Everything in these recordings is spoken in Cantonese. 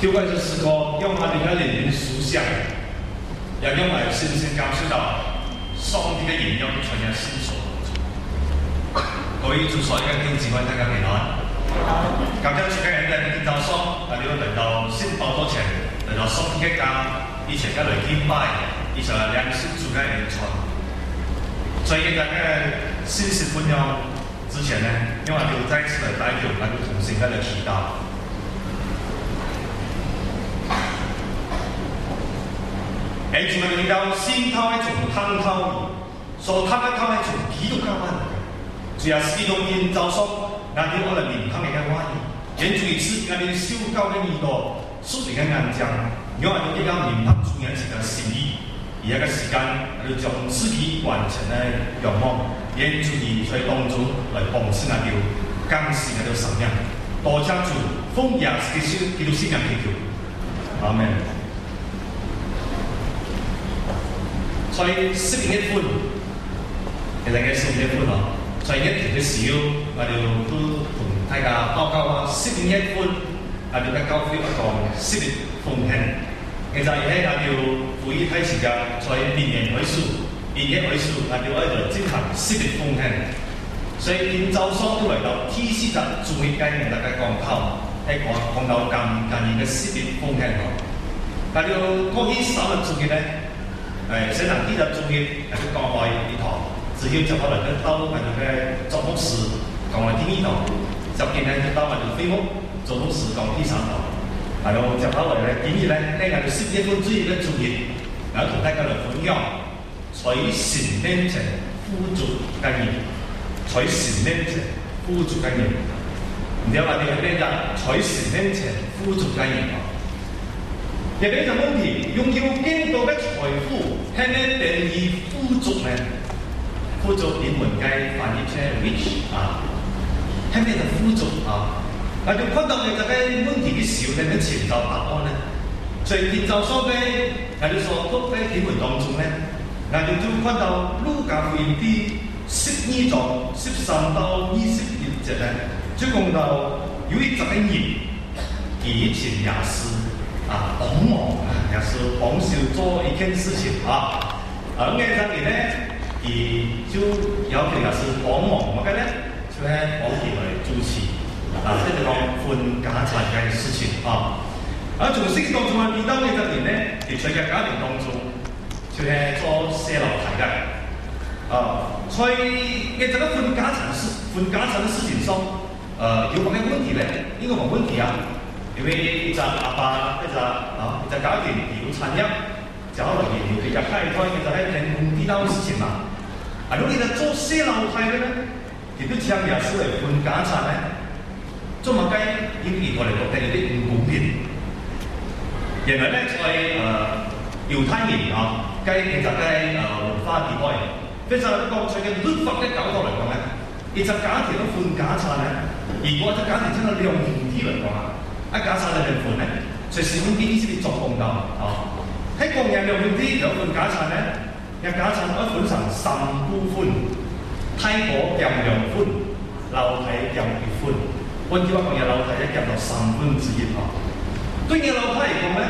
就過這詩歌，讓我哋嘅靈魂思想，也讓我哋深深感受到上帝嘅榮耀在人心所。各位主所嘅弟兄姊妹，大家平安。感謝主嘅人在今早上，我哋來到聖寶座前，來到上帝嘅家，一齊嘅來敬拜，一齊來領受主嘅恩寵。所以在呢個信息分享之前呢，讓我哋再次來代表我哋同心嘅來祈禱。誒，主嘅領導先透係從湯透，所透嘅透係從基督教翻嚟嘅。主要是用今早上，我哋我哋靈湯嘅話語，yen主於此，我哋修教嘅耳朵，屬靈嘅眼睛，讓我哋一樣明白主人自己嘅心意。而一個時間，我哋將自己完成嘅願望，yen主於在當中來幫助我哋，更新我哋生命。多謝主，奉耶穌基督聖名祈求，阿門。所以11月份，其實嘅11月份咯，所以一條嘅時候，我哋都同大家報告話11月份，我哋嘅教會一個10月奉獻。其實而家我哋會議開始嘅，在明年開始，2月開始，我哋喺度進行10月奉獻。所以今早上都嚟到第40主日間，大家講透，係講到今年嘅10月奉獻咯。我哋過去3日主日咧。聖堂第一主日係講開一堂，只要就可能到我哋嘅作牧師講嚟第2堂，就見咧就到我哋飛牧作牧師講第3堂，係咯，就後來咧今日咧，呢個10月份主日嘅主日，然後同大家嚟分享在神面前富足嘅人，在神面前富足嘅人，然後我哋喺呢個在神面前富足嘅人。入邊就問題，擁有幾多嘅財富係咩定義富足呢？富足英文嘅翻譯成 rich 啊，係咩叫富足啊？我哋看到你就係問題嘅時候，你嘅尋找答案呢？所以今早上嘅我哋所讀嘅經文當中呢，我哋就看到路加福音第12章13到21節呢，就講到有一個人以前也是。幫忙也是幫手做一件事情啊！咁嘅上面咧，佢就有條也是幫忙乜嘅咧，就係幫佢嚟主持即係講分家產嘅事情啊！從聖經當中我見到嘅上面咧，佢在嘅家庭當中就係做卸樓梯嘅所以嘅這個分家產嘅事情上，有冇咩問題咧？應該冇問題啊！因為一隻阿爸，一隻家庭有產業，就可能要佢入開開，其實係人工地道嘅事情嘛。如果你在做卸樓梯嘅咧，亦都將也是嚟分家產咧，做乜雞要移過嚟落地啲唔公平。原來咧在猶太人其實嘅文化地位，其實國際嘅律法嘅角度嚟講咧，一隻家庭嘅分家產咧，如果一隻家庭真係兩兄弟嚟講一家產嘅分咧，隨時會點先作公道喺個人兩兄弟兩份家產咧，一家產可以分成3部分，太婆佔2份，樓梯佔1份。換句話講，樓梯佔到1/3對嘅樓梯嚟講咧，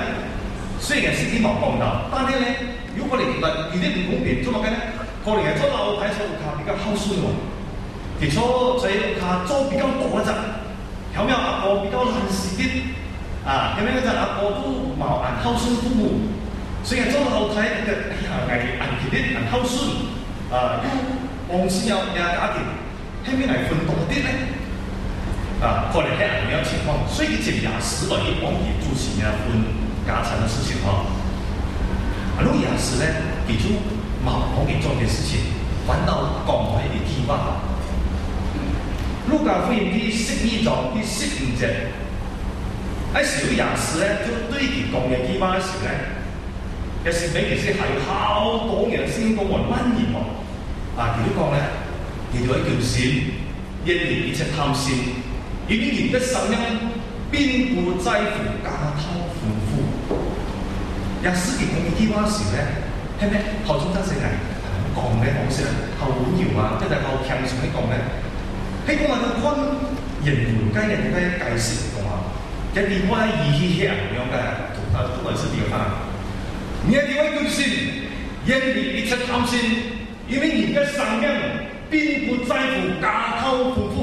雖然係啲冇公道，但係咧，如果你覺得有啲唔公平，做乜嘅咧？可能係做樓梯做卡比較孝順喎，其實在卡做比較多一陣。有冇阿婆比較懶事啲有冇嗰陣阿婆都冇人孝順父母，所以做樓梯嘅人其啲人孝順要幫先有家庭，係咪係分多啲咧？可能係咁樣情況，所以佢就也是來幫佢主持分家產嘅事情如果也是咧，佢就冇幫佢做嘅事情，反倒講係啲題外話。路加福音第12章第15節，時候也是咧，就對佢講嘅幾番時咧，有時俾其實係好多人先講話乜嘢佢都講咧，佢就係叫善，因為一切貪善，已經人的生命並不在乎家偷夫婦。也是佢講嘅幾番時咧，係咪後中真係講嘅講先後滿搖即係後強上喺講咧？喺講話到看人緣間人嘅解釋嚟講这地方喺义气下咁樣嘅，都係是地方。你一定要決心，遠離一切貪心，因為你嘅生命並不在乎家頭夫婦。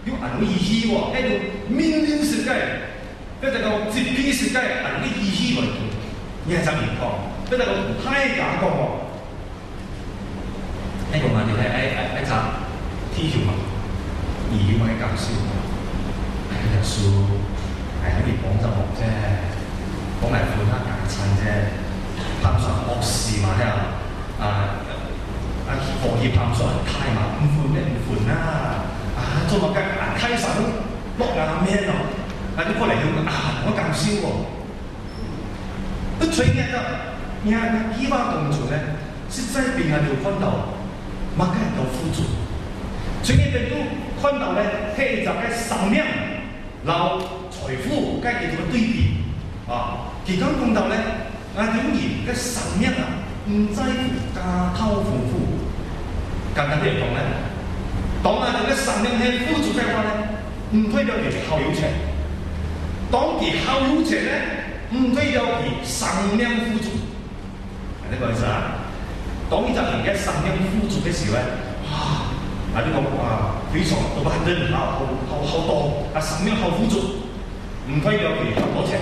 要按個義氣喎，喺度命令世界，喺度個接邊世界，按個義氣嚟做，你係怎樣講？喺度個太假講喎，喺個問題係一集天橋嘛，義氣咪搞笑，係日數，係喺度講就學啫，講嚟換下假襯啫，談上惡事嘛課業談上太嘛，唔換咩唔換啦。做乜嘅眼睇神落眼咩咯？你過嚟用我搞笑喎！都最緊要，你看依把動作呢，是在邊個看到，乜嘅人都付出。最緊要都看到呢，係一個生命，然後財富跟佢做對比其中講到呢，人嘅生命唔在乎家頭夫婦，簡單啲嚟講呢。當人嘅生命係富足嘅話咧，唔代表佢好有錢；當佢好有錢咧，唔代表佢生命富足。係呢個意思啊！當一個人嘅生命富足嘅時候咧，你講非常多人好多，生命好富足，唔代表佢好多錢。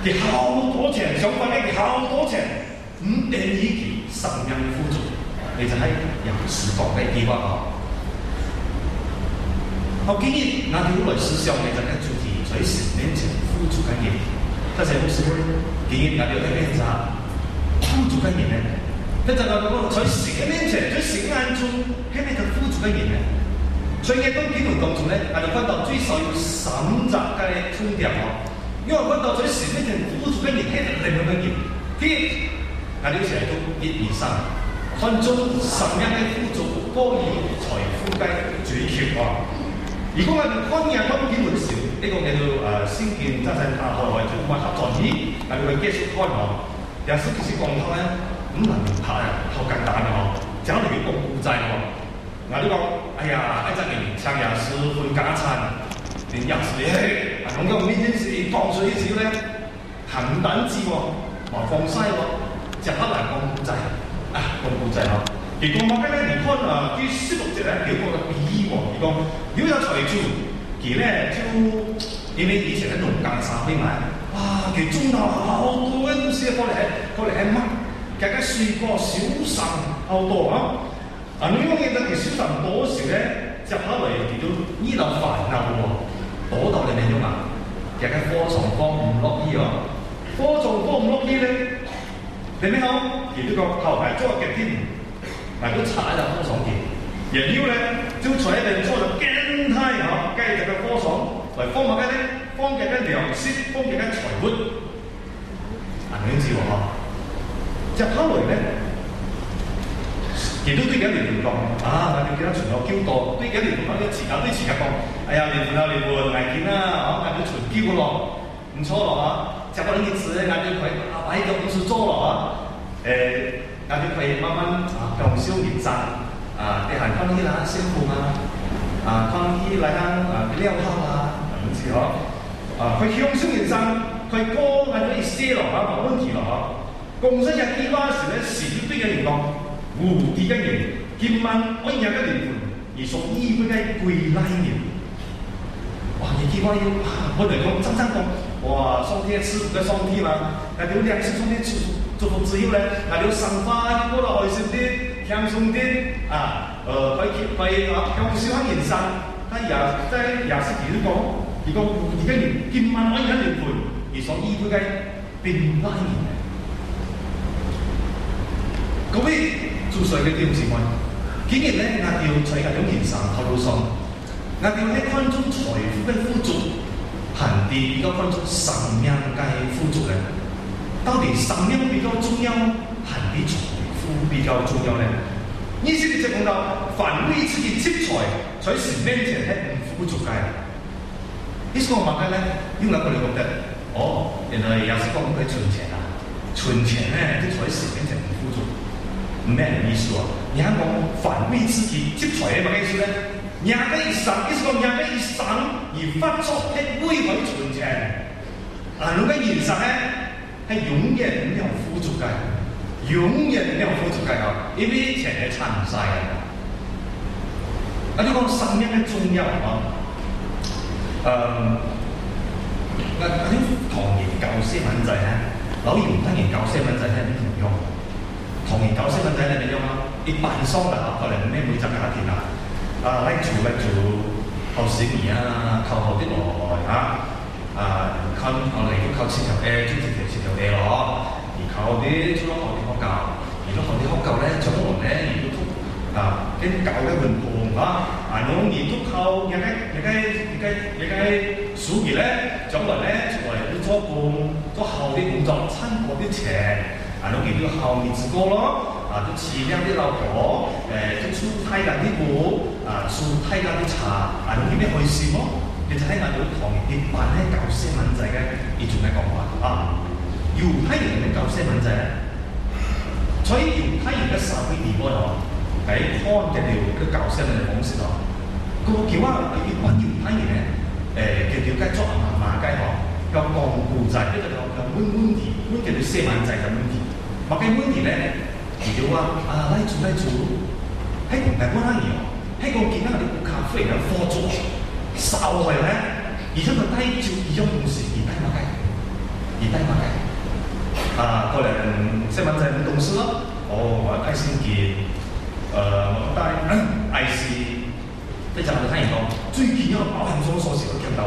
佢好多錢，相反咧，佢好多錢，唔等於佢生命富足。你就喺人事講嘅地方我建議我哋好來思想嘅就係主題，在神面前富足嘅人，即係好少建議我哋喺邊咋富足嘅人咧？即係我講在神嘅面前，在神眼中係咩叫富足嘅人咧？所以當經文當中咧，我哋分到最少有3集嘅重點因為分到在神面前富足嘅人係點樣嘅人？第一，我哋成日都1、2、3，分中什麼樣嘅富足高於財富嘅追求如果我哋看嘢當經文時，呢個叫做先見真正後來做混合作業，我哋會繼續看有時其實講開咧，咁難明白好簡單就可能要講古仔我哋講，哎呀，一陣年唱也是分家產，連也是咁嘅呢件事放水少咧，很單止冇放西就可能講古仔講古仔而講乜嘅咧？你看啲16節咧，叫個比喻而講，如果有財主，佢咧就因為以前喺農耕社會嘛，佢種到好多嘅東西過嚟係乜？佢嘅水果小生好多你講嘢就佢小生多時咧，就可能佢都依度煩惱多到你明咗嘛？佢嘅貨場放唔落去貨場放唔落去咧，你明好？佢呢個後排做嘅添。都查一下科爽嘅，然後咧就在一邊做咗驚胎繼續嘅科爽，嚟方乜嘅咧？方嘅糧食，方嘅財物，你知就後來咧，亦都對緊年講我哋記得存有嬌多，對緊年講啲前對前日講，哎呀年年危險啦，我哋存嬌咯，唔錯咯就嗰啲日子咧，我哋佢擺咗公司做咯我哋可以慢慢向少年生你行翻啲啦，辛苦翻啲嚟撩下咁子佢向少年生，佢講嗰啲些咯冇問題咯共生日結婚時咧，時對嘅人講，無敵嘅人結婚可以有嘅年份，而屬於嗰啲貴拉年。你結婚要我哋講真講，上天賜福嘅上天嘛，有兩次上天祝福之後咧，有生花嗰度開心啲，輕鬆啲佢向小孩人生，但係也是幾多講，如果而家連結婚可以一年半，而所以佢嘅變拉年，各位做誰嘅點情況？竟然咧，我要取嗰種人生頭腦上，我要喺看中財富嘅富足，行啲而家看中生命嘅富足咧。到底生命比較重要，還比財富比較重要呢？意思就講到，凡為自己積財，在神面前係唔富足嘅。意思講乜嘅咧？因為我哋覺得，原來有時講佢存錢存錢咧，即在神面前唔富足，唔咩意思你睇講凡為自己積財係乜意思咧？廿個一生，意思講廿個一生而發作係會去存錢，啊，咁嘅現實咧係永遠沒有富足嘅，永遠沒有富足嘅啊，因為錢係撐唔晒嘅。啊，你講生命嘅重要啊，啲唐人教細蚊仔咧，老人當然教細蚊仔係唔同樣，唐人教細蚊仔係點樣啊？一般上啦，可能咩每隻家庭啊。拉住靠小兒啊，靠後啲來靠嚟都靠前頭 A， 中前頭 A 咯。而靠啲中學啲學校，而中學啲學校咧，將來咧而都通啲教嘅文憑而都靠數兒咧，將來咧出嚟都做工，做好啲工作，賺嗰啲錢，而都靠日子過咯。都飼養啲老婆，都出太監啲股，出太監啲茶，咁點樣開心咯？你就喺我哋唐人一般咧教細蚊仔嘅呢種嘅講法猶太人嘅教細蚊仔，所以猶太人嘅社會地位喺看嘅條嘅教細蚊仔方式個叫一般猶太人咧，叫做阿嫲雞有講故仔，跟住有問題，叫做細蚊仔嘅問題，乜嘅問題咧？叫拉住，喺唔係嗰單嘢，喺個見到啲咖啡有貨咗，燒開咧，而且個低照而種同時而低馬雞，個人細蚊仔唔懂事咯，我低先見，我低IC，即係我聽人講，最緊要保險中鎖匙都見到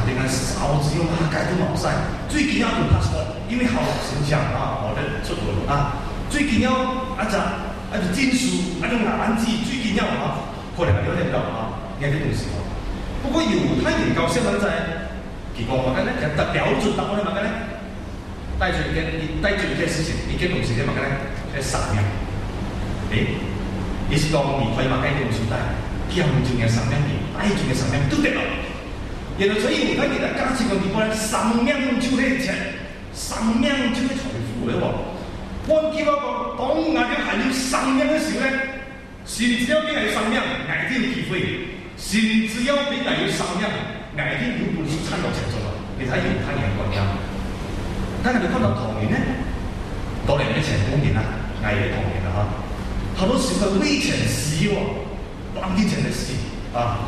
你看燒紙馬雞都冇晒，最緊要用 passport， 因為好形象我哋出國最緊要金屬，眼字最緊要可能有啲有啲東西不過猶太人教細蚊仔，結果乜嘅咧？就標準答案係乜嘅咧？帶住一件事情，一件東西係乜嘅咧？係生命。意思講你可以乜嘅東西帶，堅住嘅生命力，帶住嘅生命都得啦。然後所以猶太人嘅價值觀點講咧？生命就係錢，生命就係財富嚟喎。我叫我講，當我哋係要生命嘅時候咧，神只要俾係生命，捱天機會；神只要俾係要生命，捱天有本事撐到成咗啦。你睇猶太人咁樣，但係你看到唐人咧，當年嘅成功人啦，捱嘅唐人啦好多時候為錢死喎，浪費錢嘅死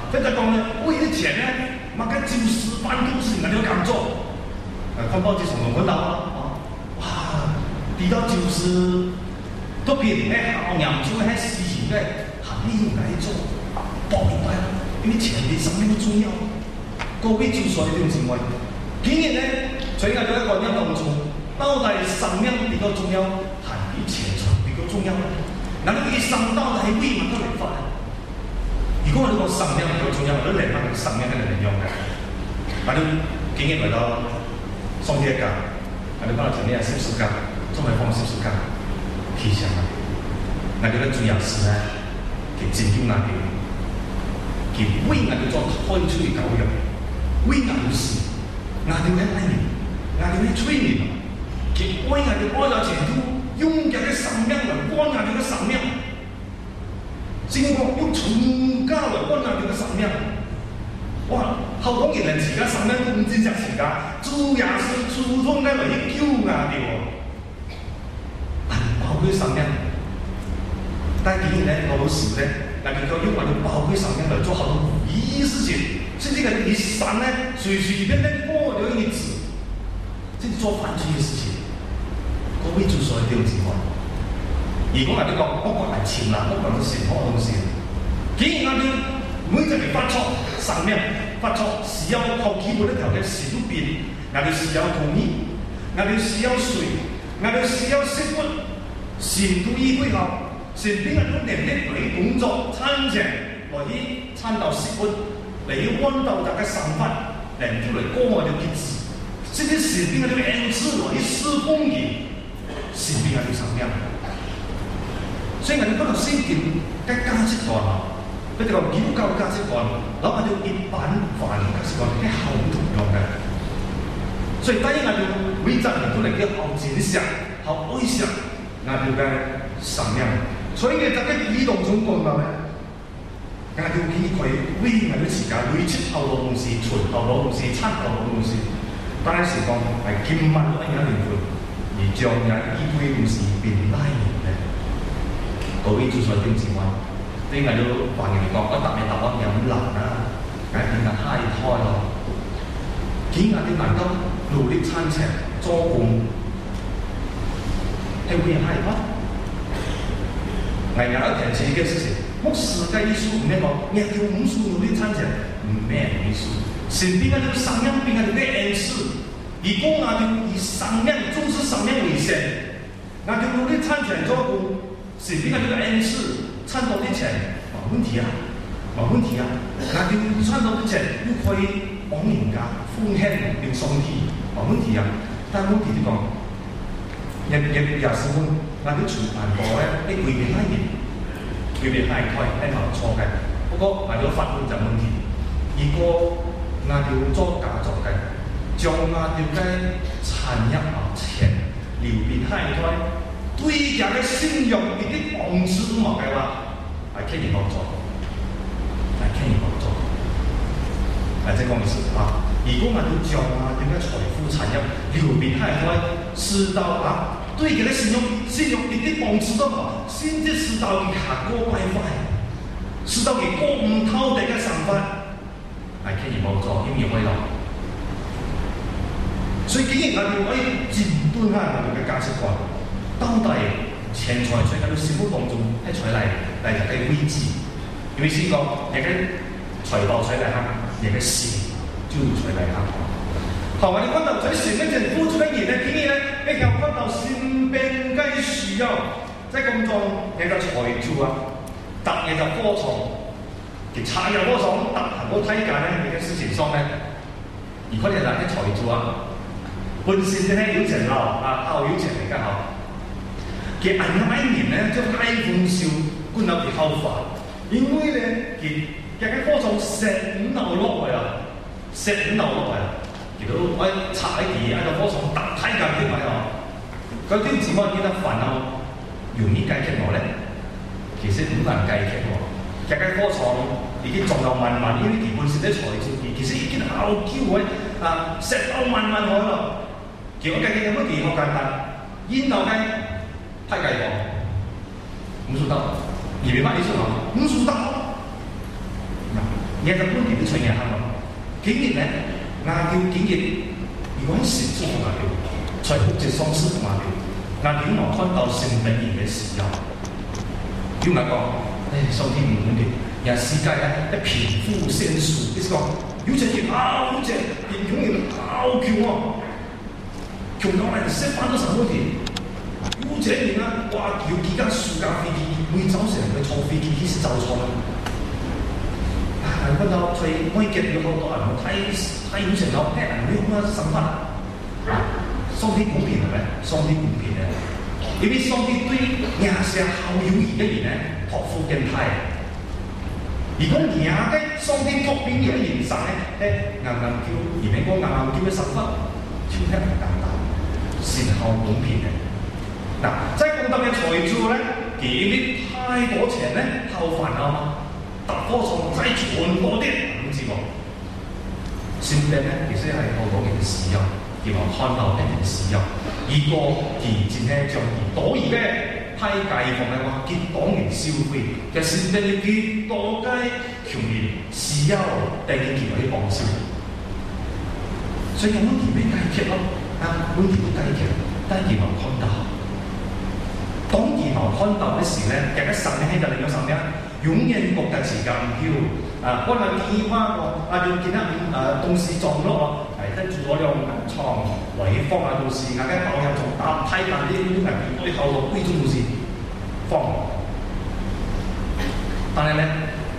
即係講咧，為啲錢咧，乜嘅朝事飯都是人哋咁做，看報紙上面看到比較就是都比好養出喺事情嘅行業嚟做，搏明白因為錢比生命都重要。各位就說呢種情況，竟然咧，在我哋嘅觀念當中，到底生命比較重要，係比錢財比較重要咧？嗱，呢啲生到底係為乜嘢嚟法咧？如果我哋講生命比較重要，我哋嚟翻個生命嘅力量嘅，我哋竟然嚟到上天界，我哋講到前面係十四界。中美方式是講提倡我哋嘅主要是咧，佢拯救我哋，佢為我哋做開出嘅教育，為我哋事，我哋喺裏面，我哋喺催眠，佢為我哋愛到前途，用人嘅生命嚟關我哋嘅生命，正確用全家嚟關我哋嘅生命。哇！後當然人自家生命都唔知隻自家，主要是主動咧嚟救我哋喎。寶貴生命，但係竟然咧，我老時咧，人哋講要為咗寶貴生命嚟做好多無意義事情，甚至係你生咧隨隨便便過咗日子，即係做犯罪嘅事情，各位就所謂呢種情況。如果人哋講不過係錢啦，不過係什麼東西，竟然我哋每隻嚟發錯生命，發錯是要靠基本一條嘅事都變，我哋是要同意，我哋是要水，我哋是要食物。神都依歸後，神邊個都能力嚟工作參政，來去參到食物，嚟去溫到大家生活，能夠嚟過我哋日子。甚至神邊個都恩賜來去施工嘅，神邊個都生命。所以我哋嗰度先見嘅價值觀佢哋講基督教嘅價值觀，諗下啲一般化嘅價值觀係好唔同樣嘅。所以第一我哋每個人都嚟啲好正常、好愛上。我哋嘅生命，所以你就喺移動中講到咧，我哋見佢為我哋自家累積好多東西，存好多東西，賺好多東西。但係時講係今晚都一樣靈魂，而將人依堆東西變拉人咧。各位做錯點子話，你係都話人哋講，我答你答案有咁難啊，梗係點解嗨開咯？點解你能夠努力賺錢做工，係會嗨開？係有一件自己嘅事情。我世界藝術唔係講，你叫武術努力賺錢，唔咩藝術。身邊嗰啲商業邊嗰啲咩恩賜，如果我哋以商業重視商業為先，我哋努力賺錢做工，身邊嗰啲恩賜賺到啲錢，冇問題啊，冇問題啊。我哋賺到啲錢又可以幫人家奉獻俾上帝，冇問題啊。但係問題就講，也是講，我哋全盤講咧，你會變乜嘢？佢哋係開係冇錯嘅，不過為咗法律就問題。如果我哋做假作嘅，將我哋嘅產業啊錢流變係開，對人嘅信用一啲幫助都冇嘅話，係傾唔好做，係傾唔好做。即係講意思啊！如果我哋將我哋嘅財富產業流變係開，使到啊〜對佢嘅信用一啲幫助都冇，甚至使到佢下過敗壞，使到佢過唔透地嘅想法，係傾唔好做，因為會咯。所以既然我哋可以漸端下我哋嘅價值觀，到底錢財在喺度生活當中係出嚟就係危機，因為先講你嘅財寶出嚟嚇，你嘅心就出嚟嚇。好，我哋看到在前面政府出嘅嘢咧，建議咧，你又看到身邊嘅需要，在工作你嘅財主啊，特你就科創，其產業科創特行到睇價咧，你嘅事情上咧，如果你係啲財主啊，本身咧有錢佬啊，好有錢嚟㗎好，其銀行一年咧將 iPhone 銷搬到佢後發，因為咧佢嘅科創石五流落嚟啊，石五流落嚟啊。如果我查一啲喺個科創特睇價啲位哦，嗰啲字我記得煩惱容易解決我咧，其實好難解決喎。日間科創已經仲有萬萬，因為基本上啲財政其實已經好嬌嘅啊，石到萬萬海咯。其實我計嘅有乜嘢好簡單？然後咧批計喎，唔數得，而未乜你數啊？唔數得。嗱，日日本地都出現係嘛？竟然咧〜亞調檢驗，如果喺實做亞調，在國際上市亞調，亞調我看到成本型嘅時候，要咪講，上天唔滿嘅，人世界咧一貧富懸殊，即係講有錢人好有錢，貧窮人好窮啊，窮到係識翻到什麼題？有錢人啊，哇，有幾架暑假飛機，每早上去坐飛機去是早錯啦。看到所以每件有好多人太有錢佬，睇人哋咁樣想法，上帝公平係咪？上帝公平嘅，因為上帝對亞些好有義嘅人咧，託付更大。如果亞嘅上帝託俾嘅人生咧，硬叫，而美國硬叫嘅想法，超級唔簡單，善後公平嘅。嗱，即係講到嘅財主咧，佢啲太多錢咧，好煩惱嘛。特科創再傳多啲，唔知喎。身邊咧，其實係好多嘅使用，叫我看到一件使用。如果而前咧將多餘嘅批計放嘅話，結黨人消費，其實身邊嘅幾多嘅窮人使用，第二件可以幫手。所以有問題咩解決咯？啊，問題都解決，但係冇看到。當然冇看到嘅時咧，大家神喺度另一神咧。永遠覺得是咁囂啊！可能見翻個啊，要見得東市撞落係跟住攞兩銀倉嚟放下到時，大家爆入仲打批彈啲銀片，我哋後頭歸中到時放。但係咧，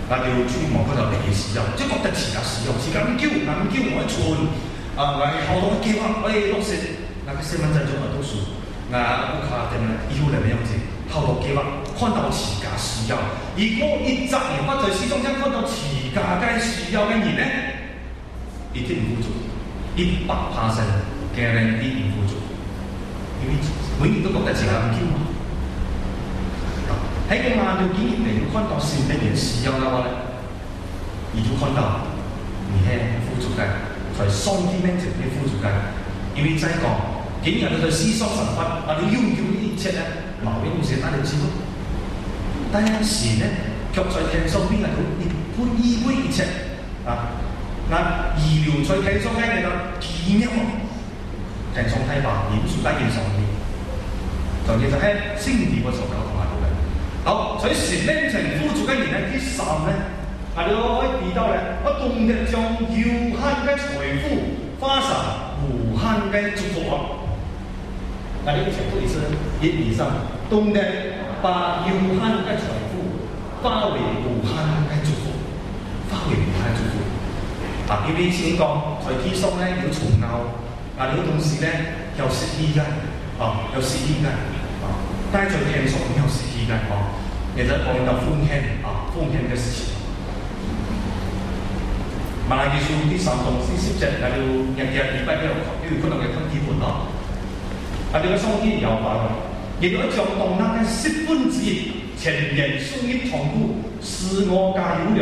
我哋要注意望嗰度嚟嘅時候，即係覺得自家使用，自家咁囂，我存啊，我後頭叫啊，落實，那個身份證仲係讀書，我卡定啦，以後嚟咩樣子？後頭計劃看到自家需要，如果一直年或者始終間看到自家嘅需要嘅人咧，一定唔富足，100%嘅人一定唔富足，因為永遠都覺得自己唔夠嘛。喺個亞洲經驗嚟看到身邊人需要嘅話咧，你就看到你係富足嘅，在sentimental嘅富足嘅，因為再講，竟然佢思想神法，你擁有呢一切咧，冇一件事帶你知道。但是咧，卻在天上邊係佢一般依歸一切啊！那遺留在天上嘅奇妙，天上睇法，嚴肅喺天上邊，就其實喺聖地嗰度教同埋到嘅。好，所以神靈情富足嘅人咧，第三咧。我可以提到咧，我懂得將有限嘅財富化成無限嘅祝福啊！呢個程度是1以上，懂得把有限嘅財富化為無限嘅祝福，化為無限祝福。啊，因為先講在天上咧有蟲咬，呢個東西咧有實體嘅，有實體嘅，但係在天上沒有實體嘅，亦都講到奉獻奉獻嘅事情。馬拉基書第3章40節，那就日禮拜都有可能嘅睇基本咯。呢個上天有話嘅，亦都將當那嘅1/10全然送入倉庫，使我家有糧，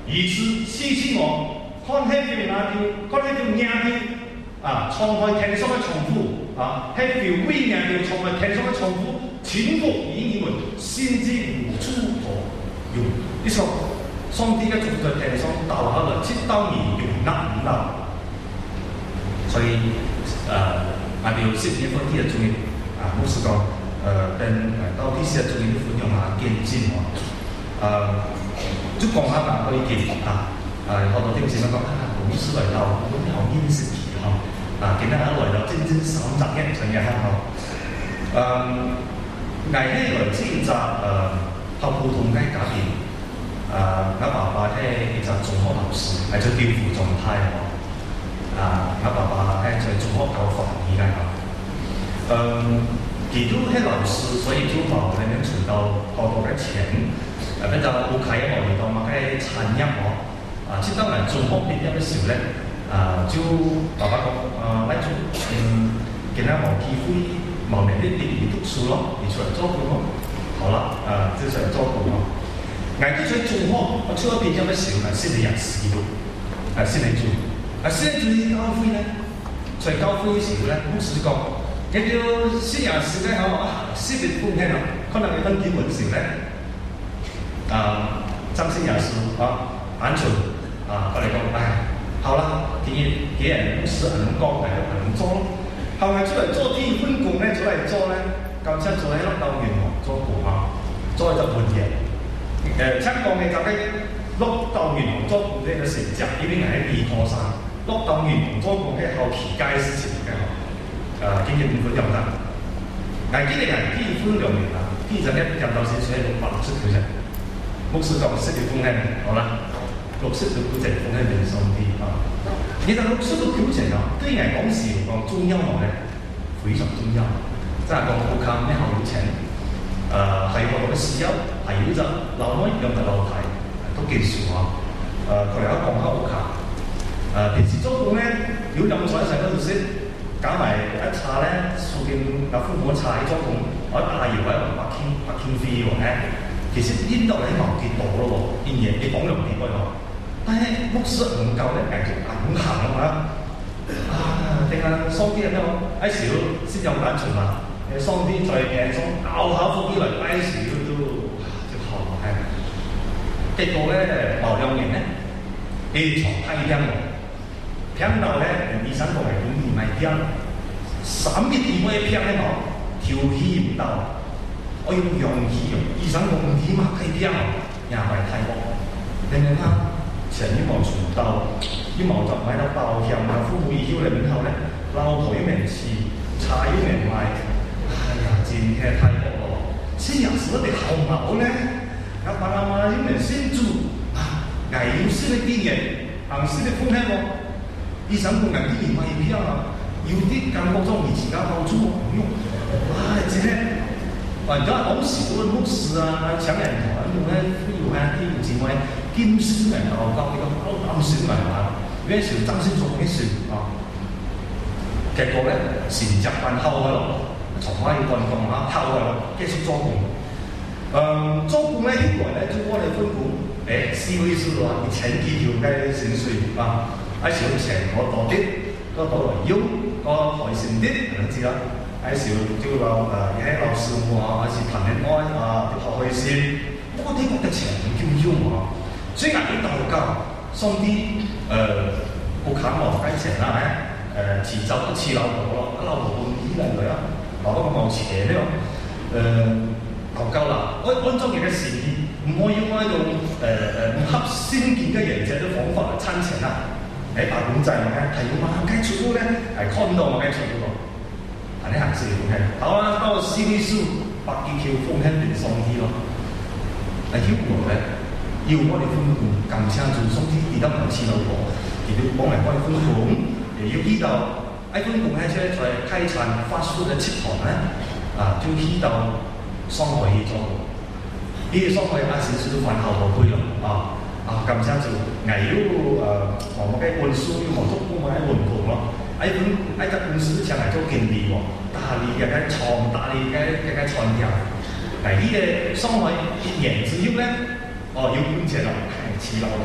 以此刺激我，看起條那條，看起條硬條創開天上嘅倉庫喺條威硬條創開天上嘅倉庫，全國以你們先知無處可用。呢個上帝嘅祝福在天上到下來，7到年用5到，所以我哋10月份啲人中意牧師講跟到第4日中意分享下見證就講下吧，可以見好多啲時候講牧師來到，我哋好認識佢見到佢來到真正3集嘅成日藝希來自集合普通嘅家庭。我爸爸係其實中學老師，係做調副狀態我爸爸係在中學教法語嘅佢都係老師，所以就話我哋存到好多嘅錢，比較好睇我哋當嘛嘅產業即當然中學畢業嘅時候咧，就爸爸講嚟做見到冇機會，冇能力讀書咯，你出嚟做工咯，好啦就出嚟做工咯。我哋在中學，我出咗畢業嘅時候係悉尼人士度，悉尼做，悉尼做啲教會咧，在教會嘅時候咧，牧師講，你叫悉尼人士咧，悉尼奉獻可能你登記文時咧，曾悉尼人士安全我哋講，好啦，既然牧師能講嘅，就能做咯。後來出嚟做第一份工咧，出嚟做咧，舊時做喺綠豆園做工做咗半年。香港嘅就係綠豆園做工呢個成績，已經係2科生。綠豆園做工嘅後期階事情嘅經濟5分有得。但係今年係第1分2年啦，第1年入到先出嚟660條啫。牧師講60條奉獻，好啦，60條奉獻人上啲其實60條奉獻對我嚟講是講重要嘅，非常重要。即係講好靠咩好有錢。係我哋嘅室友，係有隻老妹咁嘅老太，都幾少佢哋有講下屋企。平時做工咧，如果飲水成嗰度先，搞埋一茶咧，附近有父母茶做工，我大搖喺度白傾飛喎。其實呢度咧冇幾多咯喎，啲嘢你講兩幾個喎，但係牧師唔夠咧，繼續硬行定係鬆啲人都喺少先有單純啦。上天在鏡中咬下腹啲嚟擺時都好結果咧冇2年咧，床太驚喎，聽到咧醫生講係容易咪驚，3日以內聽咧冇調氣唔到，我要用氣醫生講點啊太驚又係太惡，你睇下前一毛存到1毛就買到保險啊，父母醫療領後咧，老婆又免吃，茶又免買。真係太惡咯！先有時我哋後腦咧，阿爸阿媽要嚟先做危險先嘅經驗，先嘅風險喎。醫生講人啲唔係邊有啲感覺中以前家包租唔用，真係而家好少嘅牧師搶人台，用咧有啲唔知咩兼師人教呢個包擔選嚟有啲時爭先做啲事結果咧成習慣後咯。從開運動後繼續做工，做工咧後來咧就我哋分工， 4位數咯，1000幾條嘅薪水啊，還是用錢我多啲，個多來用，個開心啲，你知啦。還是就老也老師傅啊，還是談戀愛啊，就開心。不過呢個嘅錢唔夠用啊，所以我哋禱告，上帝不砍我嘅錢啦，遲早都似老婆咯，老婆唔依賴佢啊，老婆冇錢咧，禱告啦，按照你嘅善意，唔可以用一種唔合先見嘅人際嘅方法嚟賺錢啊！打工仔嘛，係要嘛雞出路咧，係看到嘛雞出路咯。但你行事奉獻，好啦，到4位數100幾條奉獻俾上帝咯。要我咧，要我哋奉獻，感謝主上帝，而家唔似老婆，而要幫人幫你奉獻，亦要知道奉獻喺出在開產發出嘅七堂咧，就知道傷害去做，呢個傷害少少都還後悔咯感謝主，我要我嘅本書要望足幫我喺門口咯。喺公司上嚟做經理喎，打理嘅廠，打理嘅廠條。呢個傷害1年之後咧，要搬錢啦，似老婆，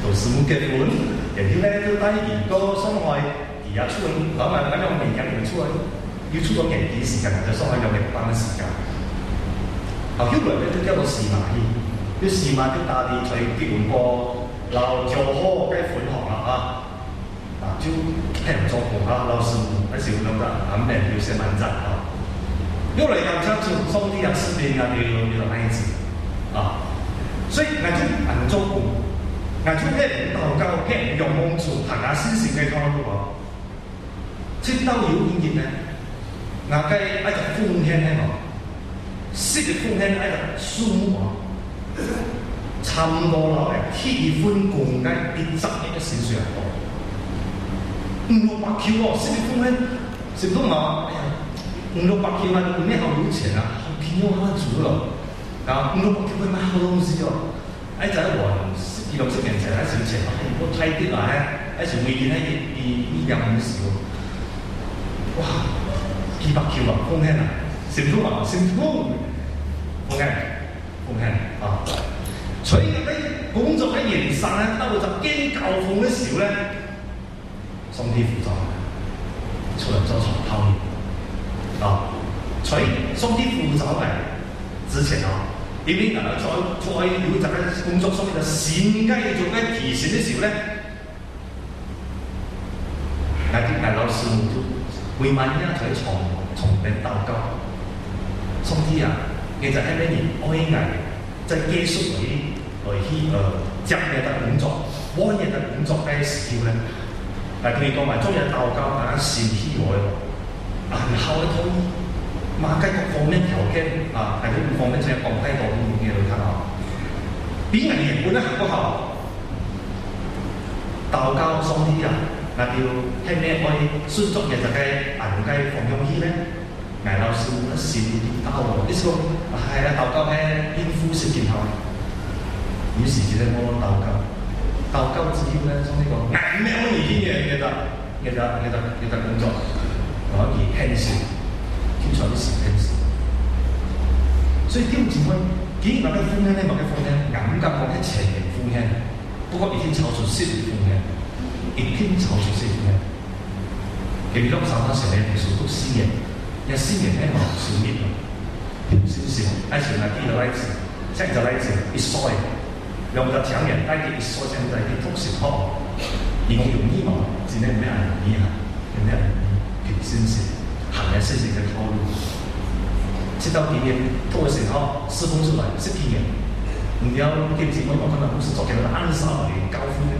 到時冇結婚，然後咧都帶2個傷害，而家出嚟攞埋嗰種名人嚟出嚟，要出咗年幾時間就傷害有1班嘅時間。後來咧都叫做4萬億，要4萬億打理在結婚過，然後做好嘅款項啦就聽唔做工老師傅喺小樓度肯定要寫文章因為感謝主上帝賜俾我哋愛子所以我就唔做工，我就喺禱告，喺用夢做行下先成嘅道路即到有意義咧，我嘅一個奉獻咧，10嘅奉獻一個數目差唔多啦，7分工嘅100億嘅薪水嚟講。500-600Q 10嘅奉獻，成都嘛？500-600Q啊，咩好有錢啊？好偏要下做咯。500-600Q 買好多東西哦。就係話10幾60年前喺少錢，我睇啲話喺時每件一兩公時喎。哇！幾百Q奉獻成都嘛？成都奉獻所以喺工作喺營生咧，到就經教奉嘅時候咧。上帝負責，出嚟做長拋所以上帝負責嚟之前因為在有一個工作上面嘅善繼續嘅提醒嘅時候咧，啲老師傅就每晚喺床邊禱告，上帝你就喺呢年愛藝，在結束來接你嘅工作，安你嘅工作嘅時候咧。同你講埋中日鬥交，大家善起來咯。然後咧，佢馬雞各方面條件係佢唔方面就係降低到咁嘅嚟睇下。邊人原本咧行不好，鬥交上啲人，嗱要聽咩可以迅速嘅就係銀雞放用起咧，捱老師傅善啲鬥喎。呢個係鬥交咧應付事件後，於是就係我鬥交。到高之後咧，從呢個硬命已經嘅工作，可以輕視，天才啲事輕視。所以基本上，既然話嘅奉獻咧，話嘅奉獻，硬格講係情嘅奉獻，不過已經炒出事嘅奉獻，已經炒出事嘅奉獻。其實上嗰時咧，係屬於私人，因為私人咧冇少啲，少少，而且係啲例子，即係例子一衰。用個強人帶啲所講就係啲通識學，而我容易嘛，只係咩人容易有咩人容易先是行嘅事情嘅套路。直到今年拖嘅時候，施工出來10幾年，唔要經濟我可能公司做嘅按手嚟交付嘅，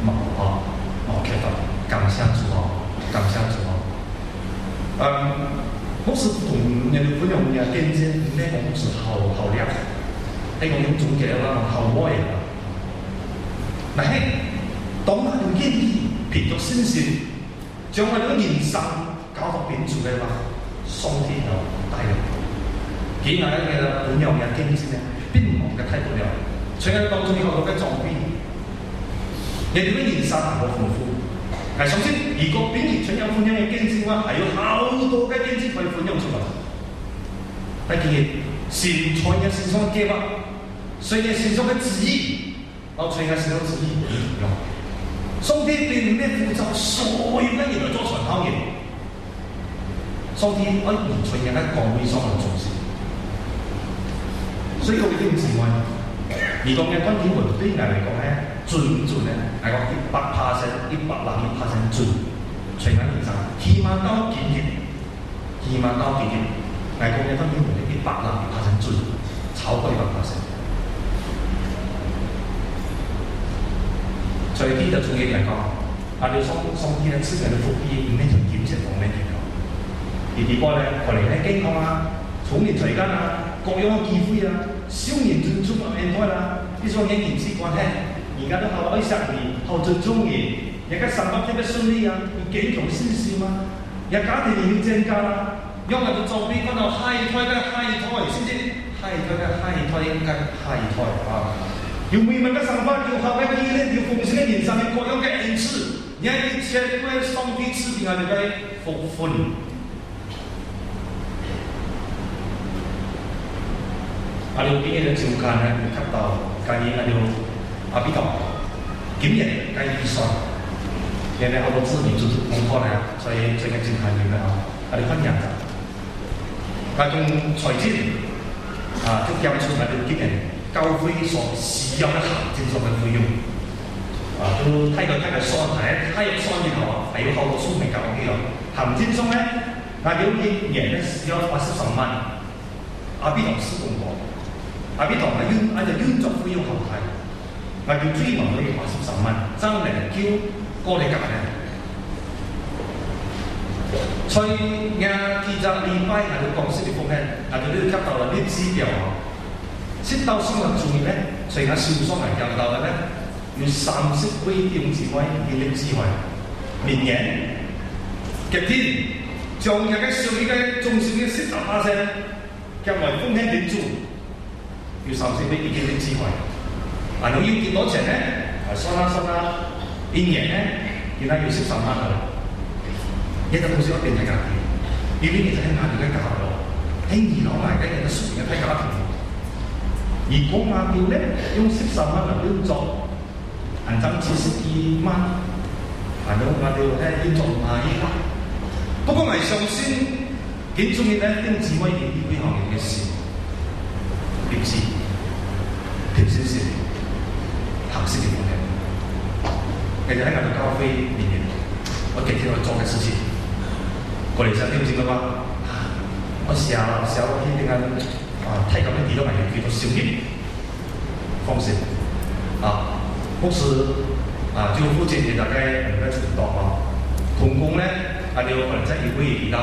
冇缺乏感謝主感謝主公司同人哋分用嘅經濟，咩公司好叻。喺我種總結啦，後威啦。但係當下用經驗撇咗先線，將我哋嘅人生搞到變做嘅話，上天有帶領。幾難嘅本有嘅經驗咧，邊唔嘅睇到有，除咗當中學到嘅裝備，你哋嘅人生係好豐富。首先，如果邊年存有款樣嘅經驗話，係要好多嘅經驗可以款樣出嚟。第二，善財嘅善心嘅計劃。所以心中的旨意，然后所以心中的旨意不一样。上帝對你嘅呼召，所有嘅人嚟做傳道人。上帝喺完全人嘅崗位上嚟做事。所以我哋要自問，而講嘅關鍵門對人嚟講咧，準唔準咧？係講100%、100%準，全人以上，起碼到今日，係講嘅關鍵門咧100%準，超過100%。所以呢就重要嚟講，你上帝咧賜人嘅福氣唔係從金錢方面嚟講，第二個咧，可能係健康啊、聰明才幹啊、各樣嘅機會啊、少年尊重啊、恩愛啦，呢種嘅人際關係，而家都好愛錫你，好尊重你，而家生活特別順利啊，要堅強信心啊，而家庭要增加啦，因為佢做邊嗰度下一胎，先至下一胎應該下一胎啊。要美滿嘅生活，要好嘅經歷，要豐盛嘅人生，要各樣嘅恩賜，而一切都係上帝賜俾我哋嘅福分。我哋今日嘅照間咧，會及到介意我哋阿比堂今日介意算，因為好多子民做功課咧，所以最近照間裏面我哋分享嘅，但係從財政都講出我哋今日。教會所使用嘅行政上嘅費用，都睇個算睇算以後係要好多書面教嘅咯。行政上咧，要一年咧是要83萬，阿比堂施工過，阿比堂係按照運作費用後睇，要追問可以83萬，真係叫過嚟教咧。所以記者禮拜係要講事嘅方面，就呢個吸到啦啲指標。7到10個鐘咧，所以我少數人講到嘅咧，要30位弟兄姊妹建立智慧。明年極天將日嘅上面嘅中小嘅10%將來奉獻點做，要30位建立智慧。然後要幾多錢咧？算啦，一年咧，原來要13萬啦。一個東西一定係價錢，呢邊其實係壓力嘅價咯，喺二樓賣緊人嘅數嘅睇價錢。而講馬票咧，用13萬嚟運作，銀針72萬，用馬票咧運作5億。不過我係上先幾中意咧，丁子威嘅呢行業嘅事，點知條先生行先嘅方向，其實喺我哋教會裏面，我幾天我做嘅事情，過嚟上丁子威話，我試下呢點解？睇咁嘅地都係叫做小業方式牧師就負責嘅大概2個傳道同工咧，你可能真係會遇到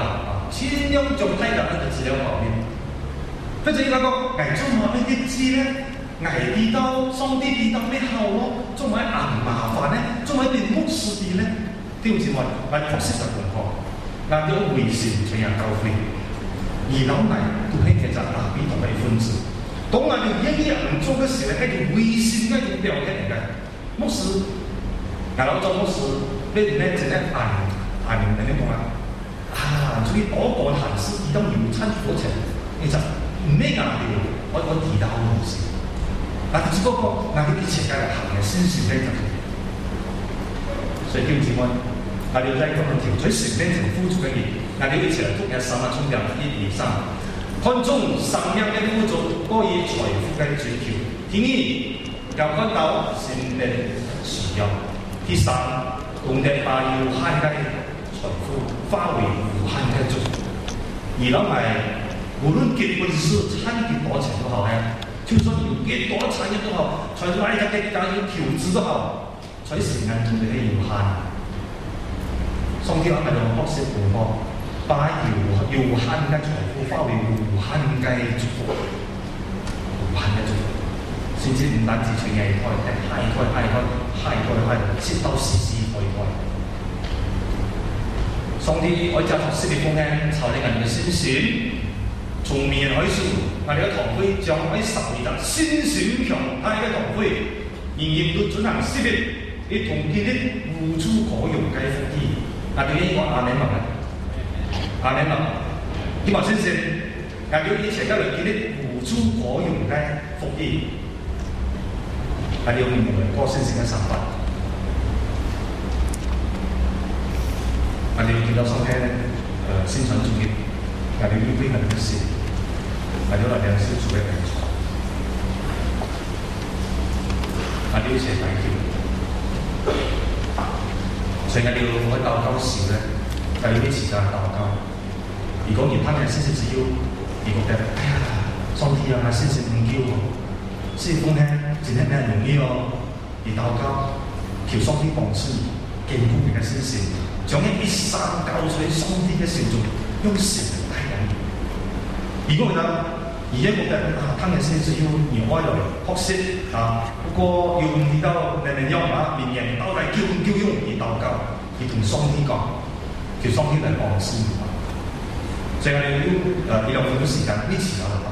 千樣狀態嘅一個資料方面。跟住呢個藝中話咩啲知咧，藝地道、上帝地道咩好咯，仲係硬麻煩咧，仲係啲牧師啲咧，點知話係確實嘅情況，嗱要維持全人教會。而老奶都係其實比同嘅分子，當我哋一人做嘅時候，係條微線嘅條表現嚟嘅。牧師，老做牧師，你哋咧就係明嘅呢講所以嗰個行事移動要參過程，其實唔咩硬料，我提到好牧師，但係只不過啲設計行嘅先算咧就係，所以叫姊妹，你要喺咁樣調取成呢層付出嘅嘢。你以前都有3萬充量1、2、3，看中什麼樣嘅輔助可以財富嘅追求。第二，又看到善的需要。第三，懂得把有限嘅財富化為無限嘅祝福。而諗係無論結婚時賺幾多錢都好咧，就算有幾多產業都好，財富嚟嘅要投資都好，在時間仲係有限。上天係咪用學識補課？把有限嘅財富化為無限嘅祝福，無限嘅祝福，甚至唔單止全人開，係下一胎，直到時開。上帝愛教學識嘅風氣，朝你人嘅先選，從面開始，我哋嘅堂會將喺10年先選強大嘅堂會，仍然都進行識別，你同建立互助可用嘅福氣。對於我阿們問嘅。阿們希望先生，要以前嘅嚟建立互助可用嘅福利，係你要面對嗰個先成嘅神法。係你要見到收聽宣傳專業，係你要非常嘅事，係你要嚟兩小組嘅比賽，係你要寫大條，所以係你要喺鬥鳩時咧，係你啲時間鬥鳩。如果而他嘅先至要，你覺得哎呀，上天啊，先至唔叫喎，師傅咧，真係咩容易咯，而鬥鳩，求上天幫助，堅固你嘅先線。將一啲山教出去，上天嘅善眾，用神嚟帶領。如果覺得而家覺得他嘅先至要搖開來學識啊，不過要唔知道明明用啊，明明到底叫唔叫用而鬥鳩，而同上天講，叫上天嚟幫助。所以我哋要有咁多時間，呢次有。